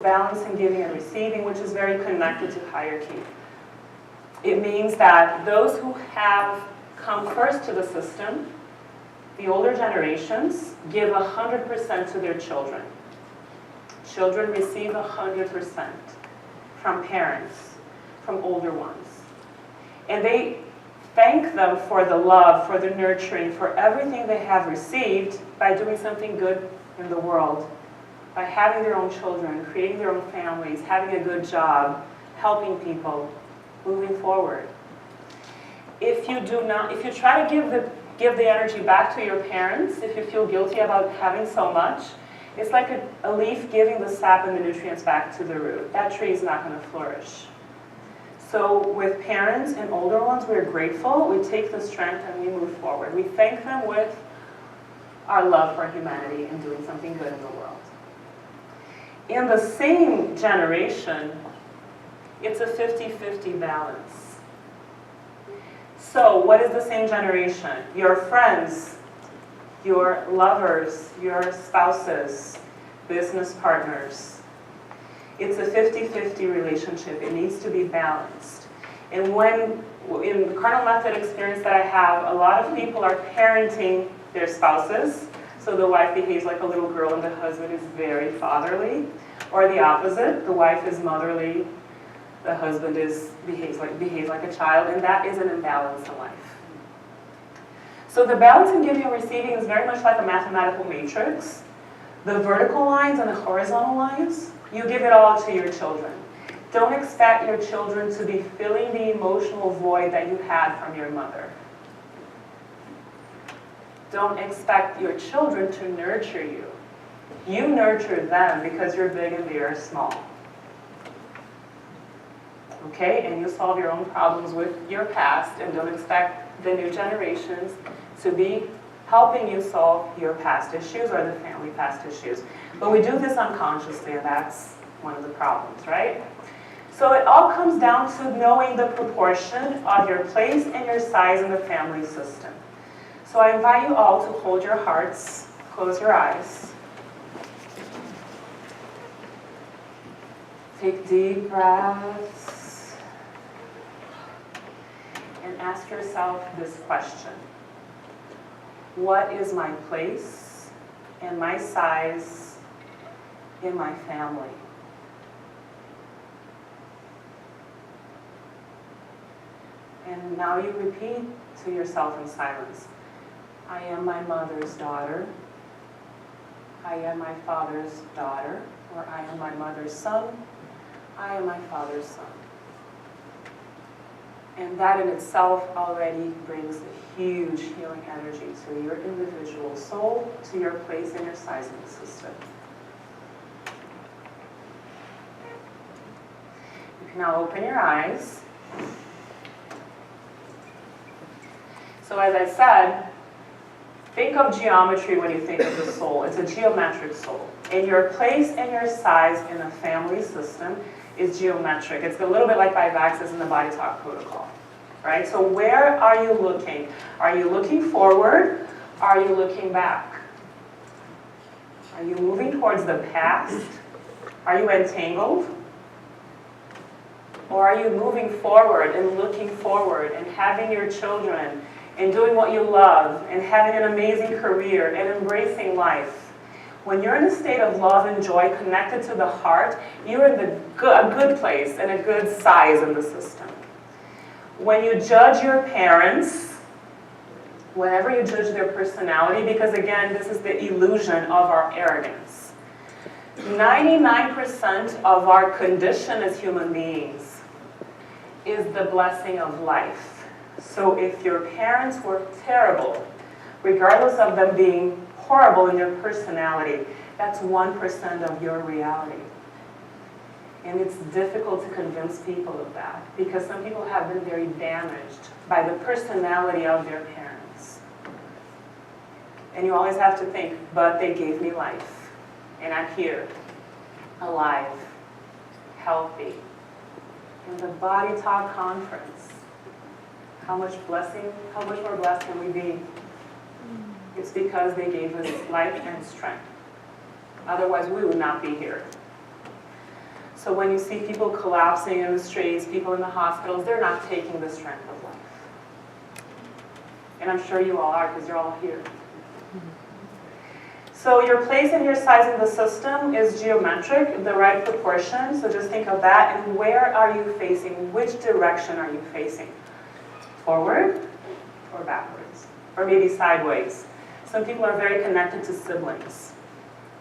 balance in giving and receiving, which is very connected to hierarchy. It means that those who have come first to the system, the older generations, give 100% to their children. Children receive 100% from parents, from older ones. And they thank them for the love, for the nurturing, for everything they have received by doing something good in the world, by having their own children, creating their own families, having a good job, helping people, moving forward. If you try to give the energy back to your parents, if you feel guilty about having so much, it's like a leaf giving the sap and the nutrients back to the root. That tree is not going to flourish. So with parents and older ones, we're grateful. We take the strength and we move forward. We thank them with our love for humanity and doing something good in the world. In the same generation, it's a 50-50 balance. So what is the same generation? Your friends, your lovers, your spouses, business partners. It's a 50-50 relationship. It needs to be balanced. And in the Cardinal method experience that I have, a lot of people are parenting their spouses. So the wife behaves like a little girl and the husband is very fatherly. Or the opposite, the wife is motherly, the husband behaves like a child, and that is an imbalance in life. So the balance in giving and receiving is very much like a mathematical matrix. The vertical lines and the horizontal lines, you give it all to your children. Don't expect your children to be filling the emotional void that you had from your mother. Don't expect your children to nurture you. You nurture them because you're big and they are small. Okay? And you solve your own problems with your past, and don't expect the new generations to be helping you solve your past issues or the family past issues. But we do this unconsciously, and that's one of the problems, right? So it all comes down to knowing the proportion of your place and your size in the family system. So I invite you all to hold your hearts, close your eyes. Take deep breaths and ask yourself this question. What is my place and my size in my family? And now you repeat to yourself in silence. I am my mother's daughter. I am my father's daughter. Or I am my mother's son. I am my father's son. And that in itself already brings a huge healing energy to your individual soul, to your place and your size in the system. You can now open your eyes. So as I said, think of geometry when you think of the soul. It's a geometric soul. And your place and your size in the family system is geometric. It's a little bit like Vivaxis in the BodyTalk protocol, right? So where are you looking? Are you looking forward? Are you looking back? Are you moving towards the past? Are you entangled? Or are you moving forward and looking forward and having your children and doing what you love and having an amazing career and embracing life? When you're in a state of love and joy connected to the heart, you're in a good place and a good size in the system. When you judge your parents, whenever you judge their personality, because again, this is the illusion of our arrogance. 99% of our condition as human beings is the blessing of life. So if your parents were terrible, regardless of them being horrible in their personality, that's 1% of your reality. And it's difficult to convince people of that because some people have been very damaged by the personality of their parents. And you always have to think, but they gave me life. And I'm here, alive, healthy. In the BodyTalk conference, how much more blessed can we be? It's because they gave us life and strength. Otherwise, we would not be here. So when you see people collapsing in the streets, people in the hospitals, they're not taking the strength of life. And I'm sure you all are, because you're all here. So your place and your size in the system is geometric, the right proportion. So just think of that. And where are you facing? Which direction are you facing? Forward or backwards? Or maybe sideways? Some people are very connected to siblings,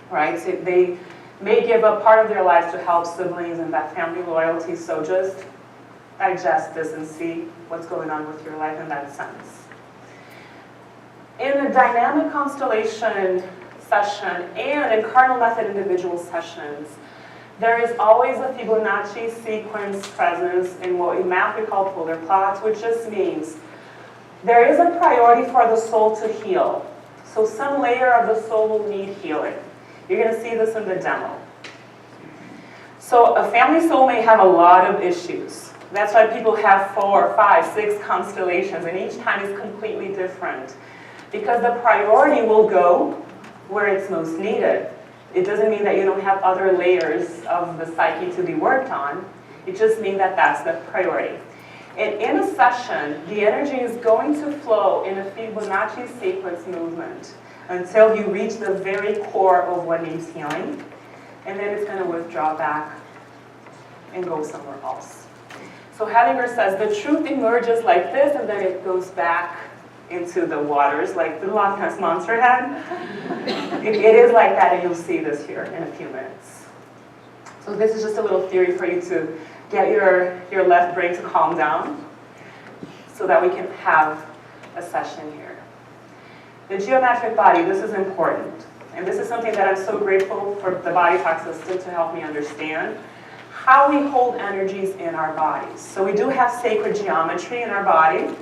right? So they may give up part of their lives to help siblings and that family loyalty. So just digest this and see what's going on with your life in that sense. In a dynamic constellation session and in Cardinal Method individual sessions, there is always a Fibonacci sequence presence in what in math we call polar plots, which just means there is a priority for the soul to heal. So some layer of the soul will need healing. You're going to see this in the demo. So a family soul may have a lot of issues. That's why people have 4, 5, 6 constellations, and each time is completely different. Because the priority will go where it's most needed. It doesn't mean that you don't have other layers of the psyche to be worked on. It just means that that's the priority. And in a session, the energy is going to flow in a Fibonacci sequence movement until you reach the very core of what needs healing. And then it's going to withdraw back and go somewhere else. So Hellinger says the truth emerges like this, and then it goes back into the waters like the Loch Ness Monster had. It is like that, and you'll see this here in a few minutes. So this is just a little theory for you to get your left brain to calm down so that we can have a session here. The geometric body, this is important. And this is something that I'm so grateful for the BodyTalk system to help me understand. How we hold energies in our bodies. So we do have sacred geometry in our body.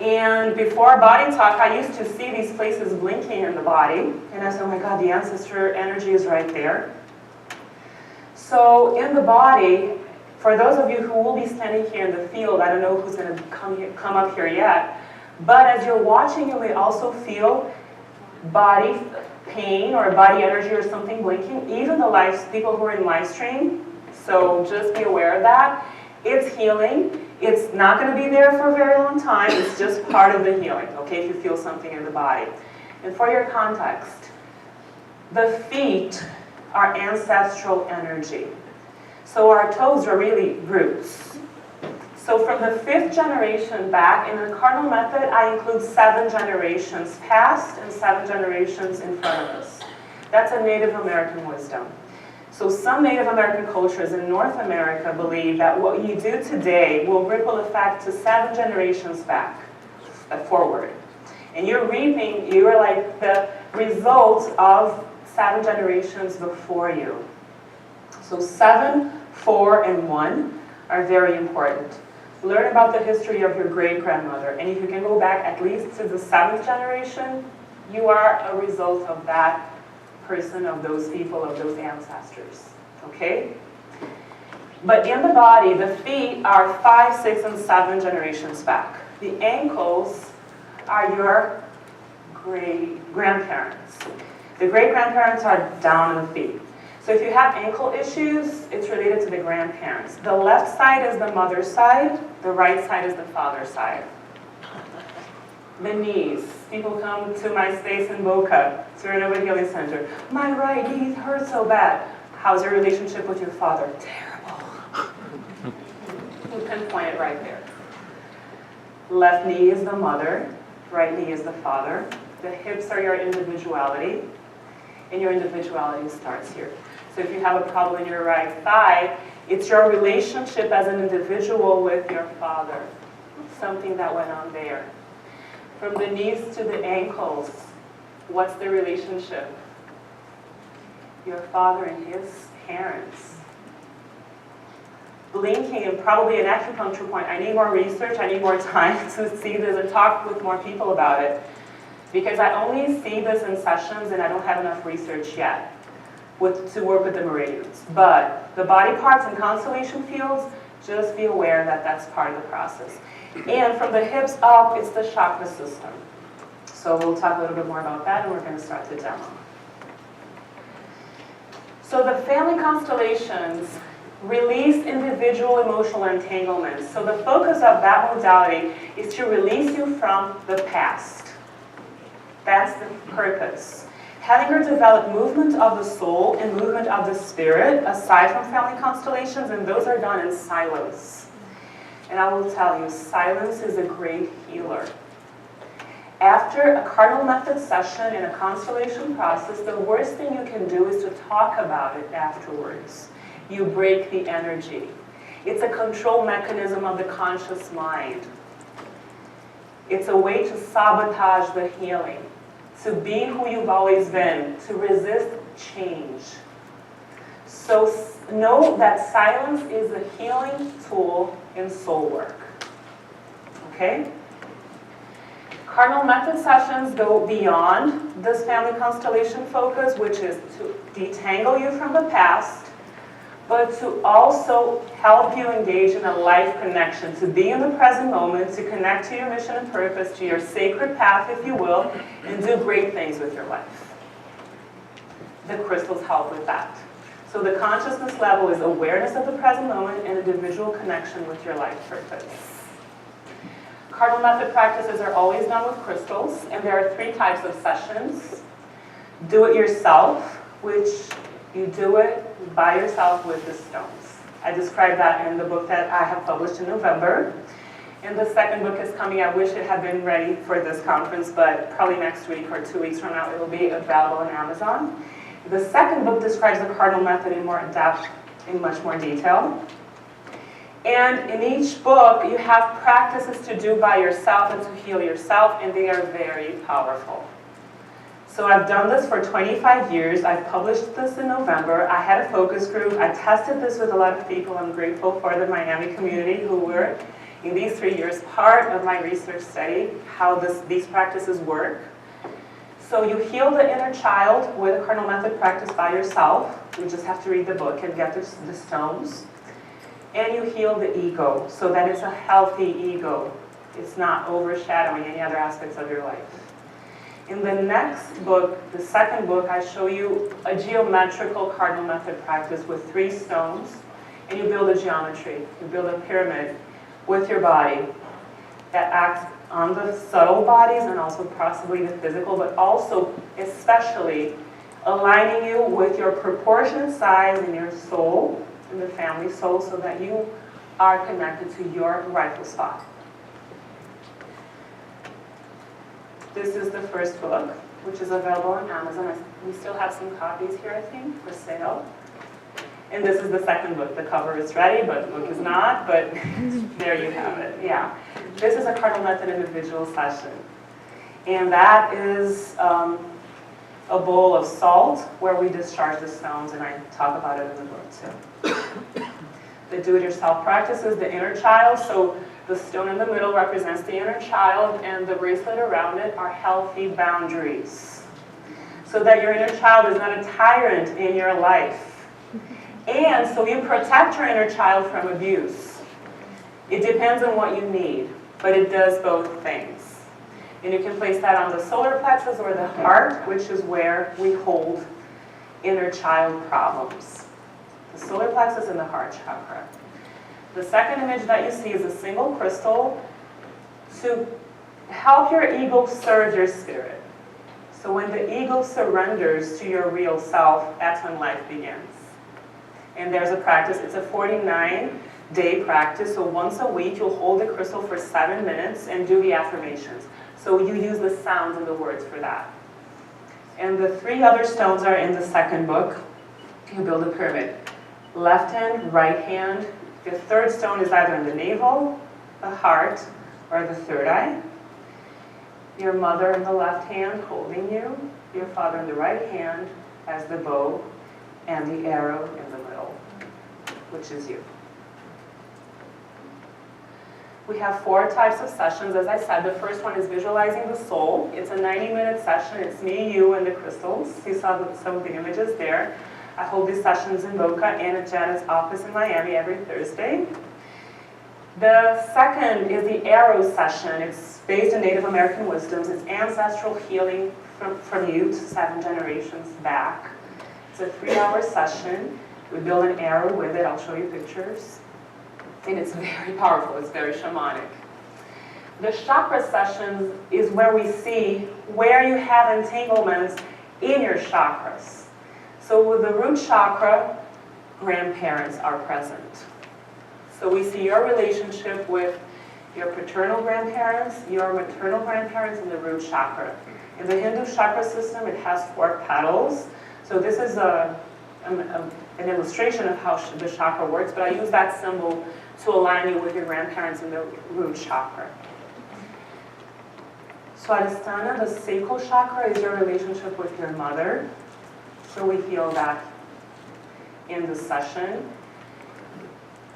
And before BodyTalk, I used to see these places blinking in the body. And I said, oh my God, the ancestor energy is right there. So in the body, for those of you who will be standing here in the field, I don't know who's going to come up here yet, but as you're watching, you may also feel body pain or body energy or something blinking. Even the people who are in live stream, so just be aware of that. It's healing. It's not going to be there for a very long time. It's just part of the healing, okay, if you feel something in the body. And for your context, the feet are ancestral energy. So our toes are really roots. So from the 5th generation back, in the Cardinal Method, I include 7 generations past and 7 generations in front of us. That's a Native American wisdom. So some Native American cultures in North America believe that what you do today will ripple effect to 7 generations back, forward. And you're reaping, you are like the result of 7 generations before you. So 7, 4, and 1 are very important. Learn about the history of your great-grandmother. And if you can go back at least to the 7th generation, you are a result of that person, of those people, of those ancestors. Okay? But in the body, the feet are 5, 6, and 7 generations back. The ankles are your great-grandparents. The great-grandparents are down in the feet. So if you have ankle issues, it's related to the grandparents. The left side is the mother's side. The right side is the father's side. The knees. People come to my space in Boca, to Ranova Healing Center. My right knee hurts so bad. How's your relationship with your father? Terrible. You pinpoint it right there. Left knee is the mother. Right knee is the father. The hips are your individuality. And your individuality starts here. So if you have a problem in your right thigh, it's your relationship as an individual with your father. Something that went on there. From the knees to the ankles, what's the relationship? Your father and his parents. Blinking and probably an acupuncture point. I need more research, I need more time to see this and talk with more people about it. Because I only see this in sessions and I don't have enough research yet to work with the meridians. But the body parts and constellation fields, just be aware that that's part of the process. And from the hips up, it's the chakra system. So we'll talk a little bit more about that and we're going to start the demo. So the family constellations release individual emotional entanglements. So the focus of that modality is to release you from the past. That's the purpose. Having her develop movement of the soul and movement of the spirit, aside from family constellations, and those are done in silence. And I will tell you, silence is a great healer. After a Cardinal method session and a constellation process, the worst thing you can do is to talk about it afterwards. You break the energy. It's a control mechanism of the conscious mind. It's a way to sabotage the healing, to be who you've always been, to resist change. So know that silence is a healing tool in soul work. Okay? Cardinal method sessions go beyond this family constellation focus, which is to detangle you from the past, but to also help you engage in a life connection, to be in the present moment, to connect to your mission and purpose, to your sacred path, if you will, and do great things with your life. The crystals help with that. So the consciousness level is awareness of the present moment and individual connection with your life purpose. Cardinal method practices are always done with crystals, and there are 3 types of sessions. Do it yourself, which you do it by yourself with the stones. I describe that in the book that I have published in November. And the second book is coming. I wish it had been ready for this conference, but probably next week or 2 weeks from now it will be available on Amazon. The second book describes the Cardinal method in more depth, in much more detail. And in each book, you have practices to do by yourself and to heal yourself, and they are very powerful. So I've done this for 25 years. I've published this in November. I had a focus group. I tested this with a lot of people. I'm grateful for the Miami community who were, in these 3 years, part of my research study, how these practices work. So you heal the inner child with a Cardinal method practice by yourself. You just have to read the book and get the stones. And you heal the ego so that it's a healthy ego. It's not overshadowing any other aspects of your life. In the next book, the second book, I show you a geometrical Cardinal method practice with 3 stones, and you build a geometry. You build a pyramid with your body that acts on the subtle bodies and also possibly the physical, but also especially aligning you with your proportionate size in your soul, in the family soul, so that you are connected to your rightful spot. This is the first book, which is available on Amazon. We still have some copies here, I think, for sale. And this is the second book. The cover is ready, but the book is not, but there you have it. Yeah. This is a Cardinal method individual session. And that is a bowl of salt where we discharge the stones, and I talk about it in the book too. The do-it-yourself practices, the inner child. So the stone in the middle represents the inner child, and the bracelet around it are healthy boundaries. So that your inner child is not a tyrant in your life. And so you protect your inner child from abuse. It depends on what you need, but it does both things. And you can place that on the solar plexus or the heart, which is where we hold inner child problems. The solar plexus and the heart chakra. The second image that you see is a single crystal to help your ego serve your spirit. So when the ego surrenders to your real self, that's when life begins. And there's a practice, it's a 49-day practice, so once a week you'll hold the crystal for 7 minutes and do the affirmations. So you use the sounds and the words for that. And the 3 other stones are in the second book. You build a pyramid. Left hand, right hand. The third stone is either in the navel, the heart, or the third eye. Your mother in the left hand holding you. Your father in the right hand as the bow, and the arrow in the middle, which is you. We have 4 types of sessions. As I said, the first one is visualizing the soul. It's a 90-minute session. It's me, you, and the crystals. You saw some of the images there. I hold these sessions in Boca and at Janet's office in Miami every Thursday. The second is the arrow session. It's based on Native American wisdoms. It's ancestral healing from you to 7 generations back. It's a 3-hour session. We build an arrow with it. I'll show you pictures. And it's very powerful. It's very shamanic. The chakra sessions is where we see where you have entanglements in your chakras. So with the root chakra, grandparents are present. So we see your relationship with your paternal grandparents, your maternal grandparents, and the root chakra. In the Hindu chakra system, it has 4 petals. So this is an illustration of how the chakra works, but I use that symbol to align you with your grandparents in the root chakra. Swadhisthana, the sacral chakra, is your relationship with your mother. So we feel that in the session.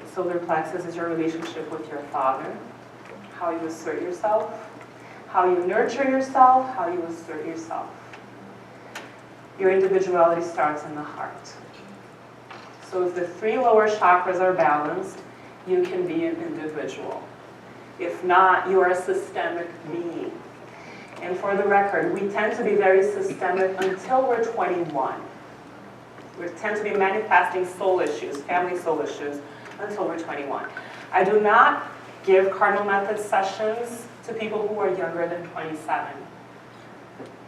The solar plexus is your relationship with your father, how you assert yourself, how you nurture yourself, how you assert yourself. Your individuality starts in the heart. So if the 3 lower chakras are balanced, you can be an individual. If not, you are a systemic being. And for the record, we tend to be very systemic until we're 21. We tend to be manifesting soul issues, family soul issues, until we're 21. I do not give Cardinal Method sessions to people who are younger than 27.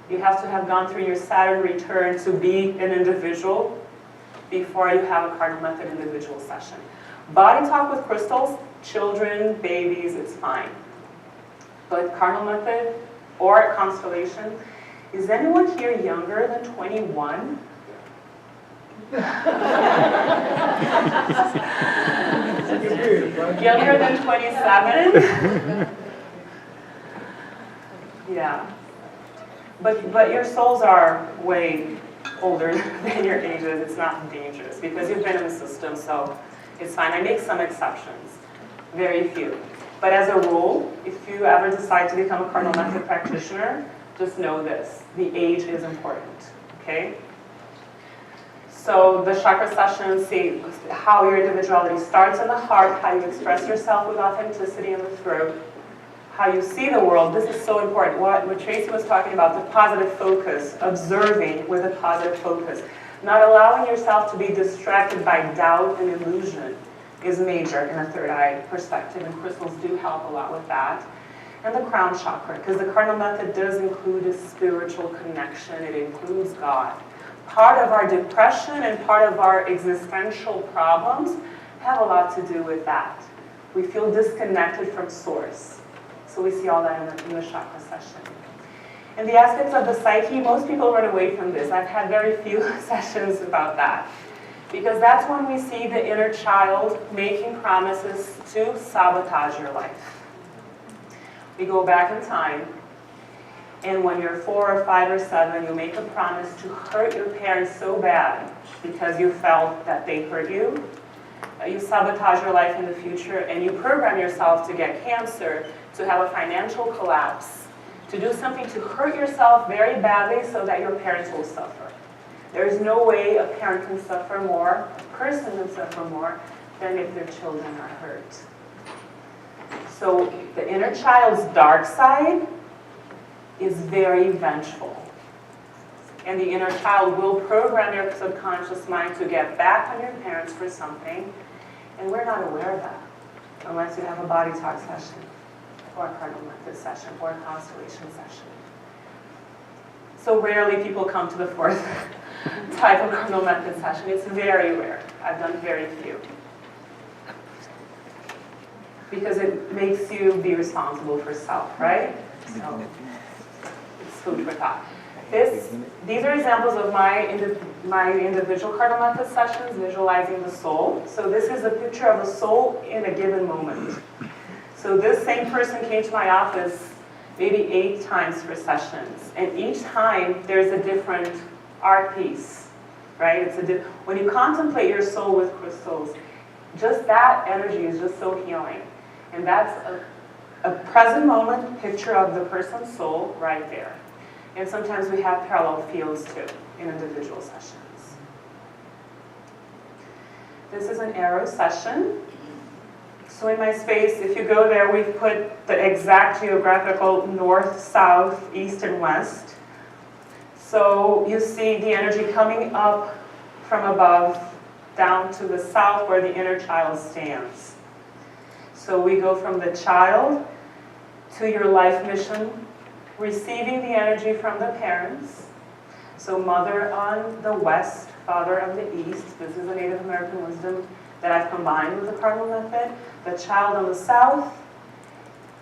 You have to have gone through your Saturn return to be an individual before you have a Cardinal Method individual session. BodyTalk with crystals, children, babies, it's fine. But Cardinal Method or Constellation, is anyone here younger than 21? Younger than 27? Yeah. But your souls are way older than your ages. It's not dangerous because you've been in the system, so it's fine. I make some exceptions, very few. But as a rule, if you ever decide to become a Cardinal Method practitioner, just know this, the age is important, okay? So the chakra sessions see how your individuality starts in the heart, how you express yourself with authenticity in the throat, how you see the world. This is so important. What Tracy was talking about, the positive focus, observing with a positive focus, not allowing yourself to be distracted by doubt and illusion is major in a third eye perspective, and crystals do help a lot with that. And the crown chakra, because the Cardinal Method does include a spiritual connection. It includes God. Part of our depression and part of our existential problems have a lot to do with that. We feel disconnected from source. So we see all that in the chakra session. And the aspects of the psyche, most people run away from this. I've had very few sessions about that. Because that's when we see the inner child making promises to sabotage your life. We go back in time, and when you're 4 or 5 or 7, you make a promise to hurt your parents so bad because you felt that they hurt you. You sabotage your life in the future, and you program yourself to get cancer, to have a financial collapse, to do something to hurt yourself very badly so that your parents will suffer. There is no way a parent can suffer more, a person can suffer more, than if their children are hurt. So the inner child's dark side is very vengeful. And the inner child will program your subconscious mind to get back on your parents for something, and we're not aware of that unless you have a BodyTalk session, or a Cardinal Method session, or a Constellation session. So rarely people come to the 4th type of Cardinal Method session. It's very rare. I've done very few. Because it makes you be responsible for self, right? So it's food for thought. These are examples of my individual Cardinal Method sessions, visualizing the soul. So this is a picture of a soul in a given moment. So this same person came to my office maybe 8 times for sessions. And each time there's a different art piece, right? When you contemplate your soul with crystals, just that energy is just so healing. And that's a present moment picture of the person's soul right there. And sometimes we have parallel fields too in individual sessions. This is an arrow session. So in my space, if you go there, we've put the exact geographical north, south, east, and west. So you see the energy coming up from above down to the south where the inner child stands. So we go from the child to your life mission, receiving the energy from the parents. So mother on the west, father on the east. This is a Native American wisdom that I've combined with the Cardinal method. The child on the south,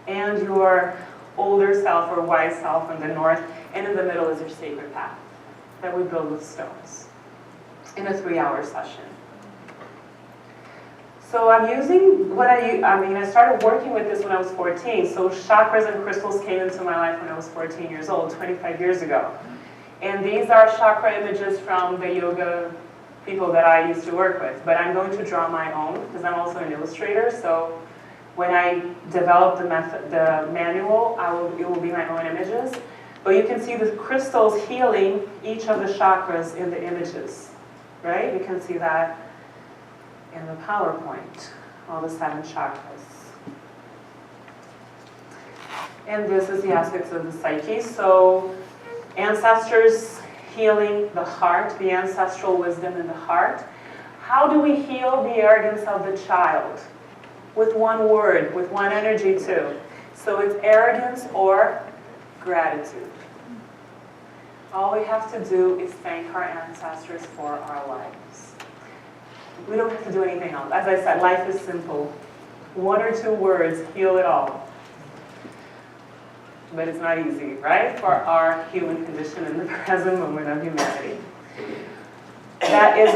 and your older self or wise self on the north, and in the middle is your sacred path that we build with stones in a 3-hour session. So I'm using what I started working with this when I was 14. So chakras and crystals came into my life when I was 14 years old, 25 years ago. And these are chakra images from the yoga people that I used to work with. But I'm going to draw my own because I'm also an illustrator. So when I develop the manual, it will be my own images. But you can see the crystals healing each of the chakras in the images, right? You can see that in the PowerPoint, all the 7 chakras. And this is the aspects of the psyche. So ancestors healing the heart, the ancestral wisdom in the heart. How do we heal the arrogance of the child? With one word, with one energy too. So it's arrogance or gratitude. All we have to do is thank our ancestors for our lives. We don't have to do anything else. As I said, life is simple. 1 or 2 words heal it all. But it's not easy, right? For our human condition in the present moment of humanity. That is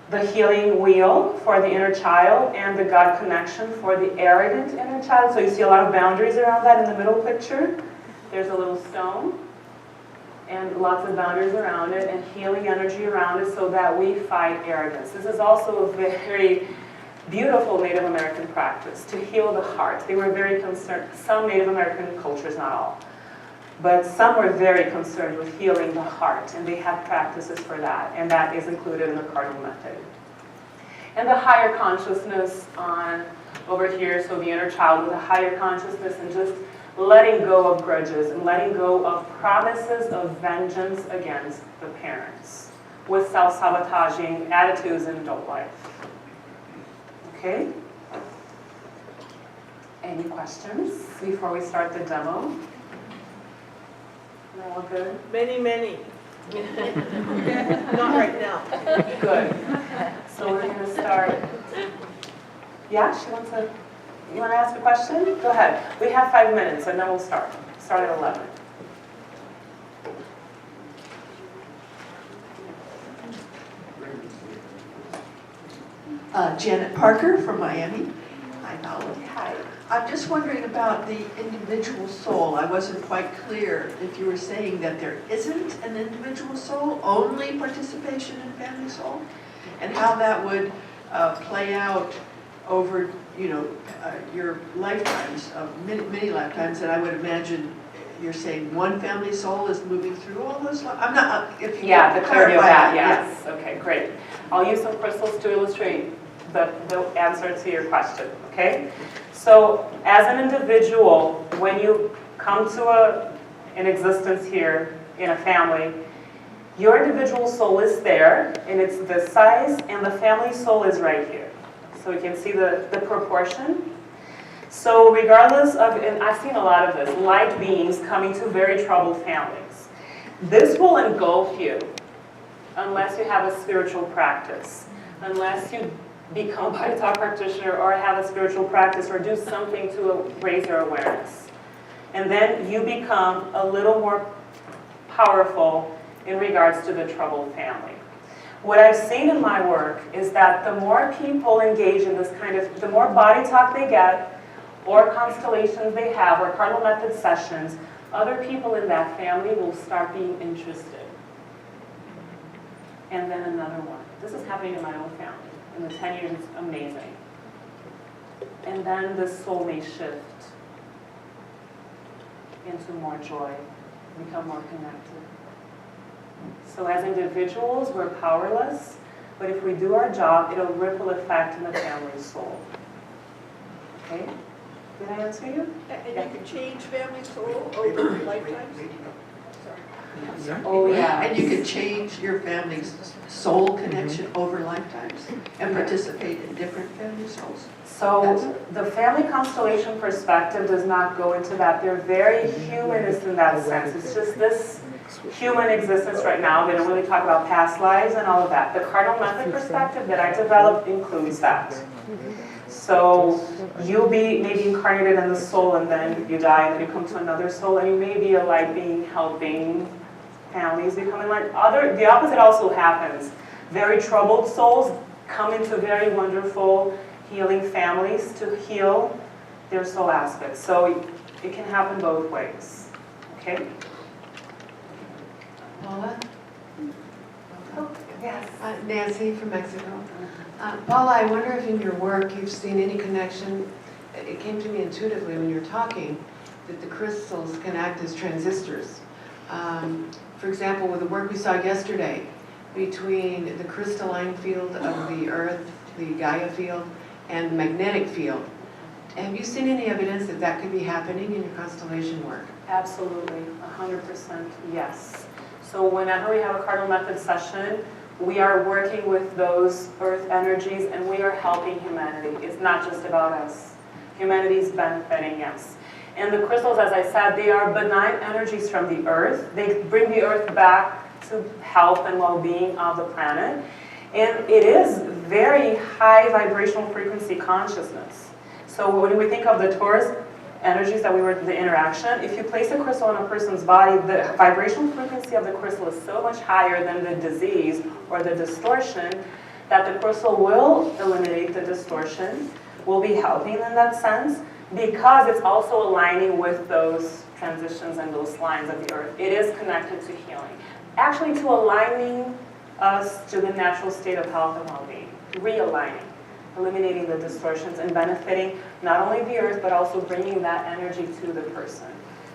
the healing wheel for the inner child and the God connection for the arrogant inner child. So you see a lot of boundaries around that in the middle picture. There's a little stone and lots of boundaries around it and healing energy around it so that we fight arrogance. This is also a very beautiful Native American practice to heal the heart. They were very concerned, some Native American cultures, not all, but some were very concerned with healing the heart, and they have practices for that, and that is included in the Cardinal method. And the higher consciousness on over here, so the inner child with a higher consciousness and just letting go of grudges and letting go of promises of vengeance against the parents with self-sabotaging attitudes in adult life. Okay? Any questions before we start the demo? We're all good? Many, many. Not right now. Good. So we're going to start. Yeah, you want to ask a question? Go ahead. We have 5 minutes and then we'll start. Start at 11. Janet Parker from Miami. Hi, Paola. Hi. I'm just wondering about the individual soul. I wasn't quite clear if you were saying that there isn't an individual soul, only participation in family soul, and how that would play out over, your lifetimes, many lifetimes. And I would imagine you're saying one family soul is moving through all those. I'm not. If you Yeah, the clarity of that. Yeah. Yes. Okay, great. I'll use some crystals to illustrate the answer to your question. Okay. So, as an individual, when you come to an existence here in a family, your individual soul is there, and it's this size, and the family soul is right here. So you can see the proportion. So regardless of, and I've seen a lot of this, light beings coming to very troubled families. This will engulf you unless you have a spiritual practice, unless you become a BodyTalk practitioner or have a spiritual practice or do something to raise your awareness. And then you become a little more powerful in regards to the troubled family. What I've seen in my work is that the more people engage in this kind of, the more BodyTalk they get, or constellations they have, or Cardinal method sessions, other people in that family will start being interested. And then another one. This is happening in my own family. In the 10 years, it's amazing. And then the soul may shift into more joy, become more connected. So as individuals, we're powerless, but if we do our job, it'll ripple effect in the family soul. Okay? Did I answer you? And you can change family soul over lifetimes? Sorry. Oh, yeah. And you can change your family's soul connection over lifetimes and participate in different family souls. So the family constellation perspective does not go into that. They're very humanist in that sense. It's just this human existence right now. They don't really talk about past lives and all of that. The Cardinal method perspective that I developed includes that. So you'll be maybe incarnated in the soul, and then you die, and then you come to another soul, and you may be a light being helping families become enlightened. The opposite also happens. Very troubled souls come into very wonderful healing families to heal their soul aspects. So it can happen both ways. Okay? Paola? Yes. Nancy from Mexico. Paola, I wonder if in your work you've seen any connection, it came to me intuitively when you were talking, that the crystals can act as transistors. For example, with the work we saw yesterday, between the crystalline field of the Earth, the Gaia field, and the magnetic field. Have you seen any evidence that that could be happening in your constellation work? Absolutely, 100% yes. So whenever we have a Cardinal Method session, we are working with those earth energies and we are helping humanity. It's not just about us. Humanity's benefiting, yes. And the crystals, as I said, they are benign energies from the earth. They bring the earth back to health and well-being of the planet. And it is very high vibrational frequency consciousness. So when we think of the Taurus energies that we were, the interaction, if you place a crystal on a person's body, the vibrational frequency of the crystal is so much higher than the disease or the distortion that the crystal will eliminate the distortion, will be helping in that sense, because it's also aligning with those transitions and those lines of the earth. It is connected to healing. Actually, to aligning us to the natural state of health and well-being, realigning, eliminating the distortions and benefiting not only the earth, but also bringing that energy to the person,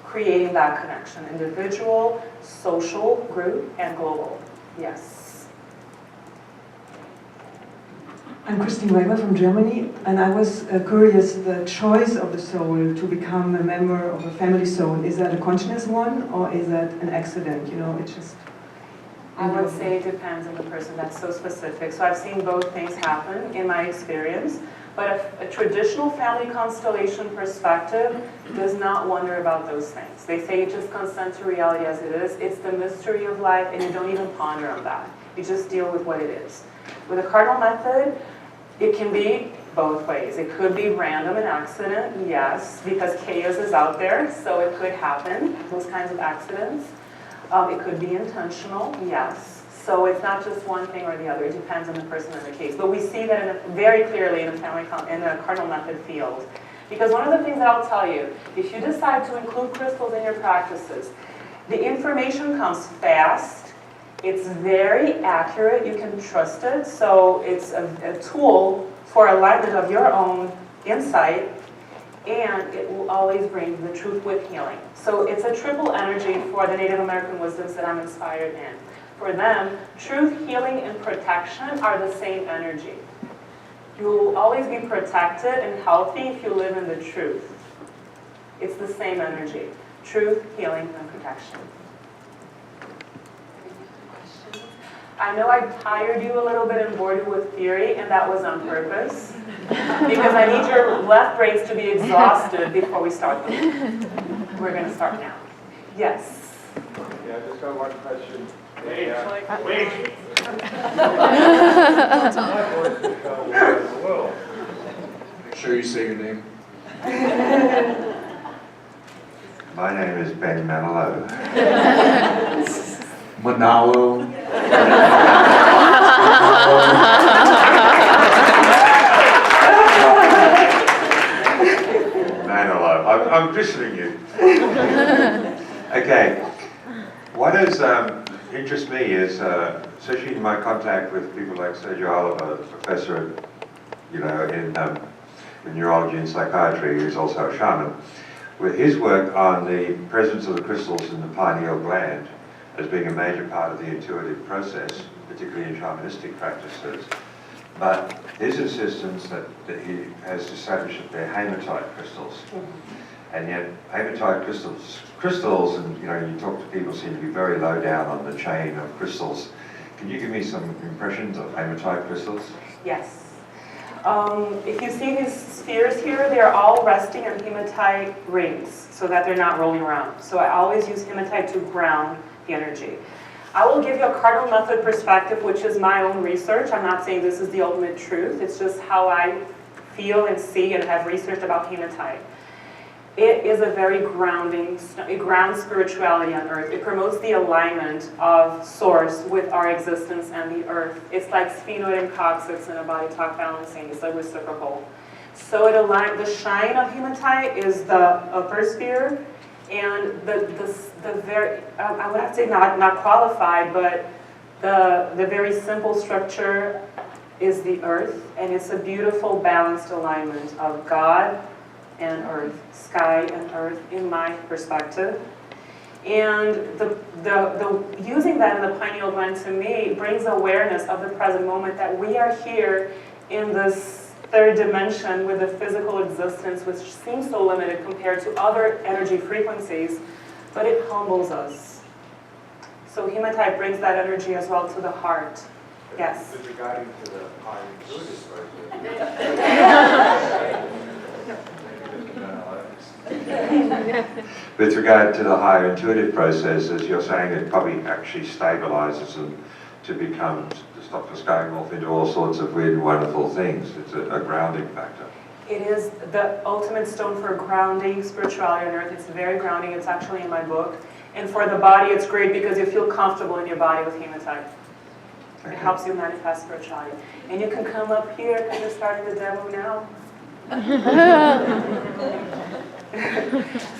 creating that connection, individual, social, group, and global. Yes. I'm Christine Weber from Germany, and I was curious, the choice of the soul to become a member of a family soul, is that a conscious one, or is that an accident? You know, it just... I would say it depends on the person. That's so specific. So I've seen both things happen in my experience, but a traditional family constellation perspective does not wonder about those things. They say you just consent to reality as it is. It's the mystery of life, and you don't even ponder on that. You just deal with what it is. With a Cardinal method, it can be both ways. It could be random and accident, yes, because chaos is out there, so it could happen, those kinds of accidents. It could be intentional, yes. So it's not just one thing or the other. It depends on the person and the case. But we see that very clearly in a Cardinal method field. Because one of the things that I'll tell you, if you decide to include crystals in your practices, the information comes fast. It's very accurate. You can trust it. So it's a tool for alignment of your own insight. And it will always bring the truth with healing. So it's a triple energy for the Native American wisdoms that I'm inspired in. For them, truth, healing, and protection are the same energy. You will always be protected and healthy if you live in the truth. It's the same energy. Truth, healing, and protection. I know I tired you a little bit and bored you with theory, and that was on purpose. Because I need your left brains to be exhausted before we start them. We're going to start now. Yes? Yeah, I just got one question. Wait. Make sure you say your name. My name is Ben Manilow. Manalo. Manilow. I'm christening you. Okay. What is interests me is, especially in my contact with people like Sergio Oliver, the professor, in neurology and psychiatry, who's also a shaman, with his work on the presence of the crystals in the pineal gland as being a major part of the intuitive process, particularly in shamanistic practices. But his insistence that he has established that they're hematite crystals. And yet, hematite crystals, and you talk to people, seem to be very low down on the chain of crystals. Can you give me some impressions of hematite crystals? Yes. If you see these spheres here, they're all resting on hematite rings so that they're not rolling around. So I always use hematite to ground the energy. I will give you a Cardinal method perspective, which is my own research. I'm not saying this is the ultimate truth. It's just how I feel and see and have researched about hematite. It is a very grounding, it grounds spirituality on earth. It promotes the alignment of source with our existence and the earth. It's like sphenoid and coccyx in a BodyTalk balancing. It's like reciprocal. So it aligns, the shine of hematite is the upper sphere, and the very, I would have to say not qualified, but the very simple structure is the earth, and it's a beautiful balanced alignment of God and earth, sky and earth, in my perspective. And the using that in the pineal gland, to me, brings awareness of the present moment, that we are here in this third dimension with a physical existence which seems so limited compared to other energy frequencies, but it humbles us. So hematite brings that energy as well to the heart. Yes? With regarding to the high intuitive process. With regard to the higher intuitive processes, you're saying it probably actually stabilizes them to become, to stop us going off into all sorts of weird and wonderful things. It's a grounding factor. It is the ultimate stone for grounding spirituality on earth. It's very grounding. It's actually in my book. And for the body, it's great because you feel comfortable in your body with hematite. It helps you manifest spirituality. And you can come up here because you're starting the demo now.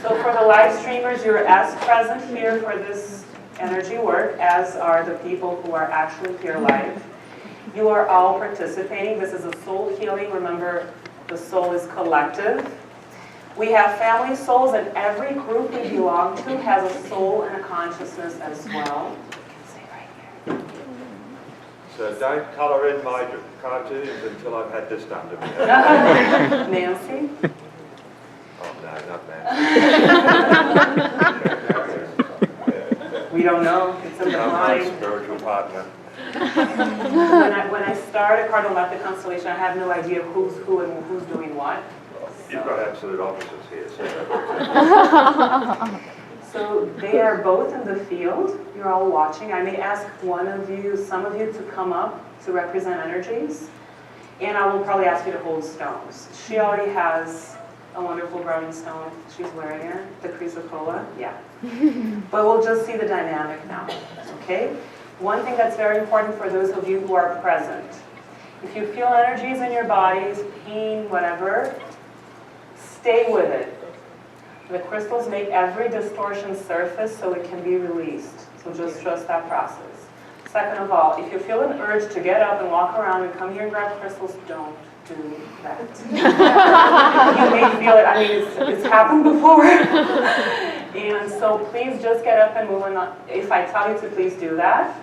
So for the live streamers, you're as present here for this energy work as are the people who are actually here live. You are all participating. This is a soul healing. Remember, the soul is collective. We have family souls, and every group we belong to has a soul and a consciousness as well. So don't colour in my cartoons until I've had this done to me. Nancy? Oh no, not Nancy. We don't know. It's in the I'm my mind. spiritual partner. When I start a Cardinal method constellation, I have no idea who's who and who's doing what. You've got absolute opposites here. So they are both in the field. You're all watching. I may ask one of you, some of you, to come up to represent energies. And I will probably ask you to hold stones. She already has a wonderful grounding stone. She's wearing it, the chrysocolla. Yeah. But we'll just see the dynamic now. Okay? One thing that's very important for those of you who are present. If you feel energies in your bodies, pain, whatever, stay with it. The crystals make every distortion surface so it can be released. So just trust that process. Second of all, if you feel an urge to get up and walk around and come here and grab crystals, don't do that. You may feel it. I mean, it's happened before. And so please just get up and move on. If I tell you to please do that,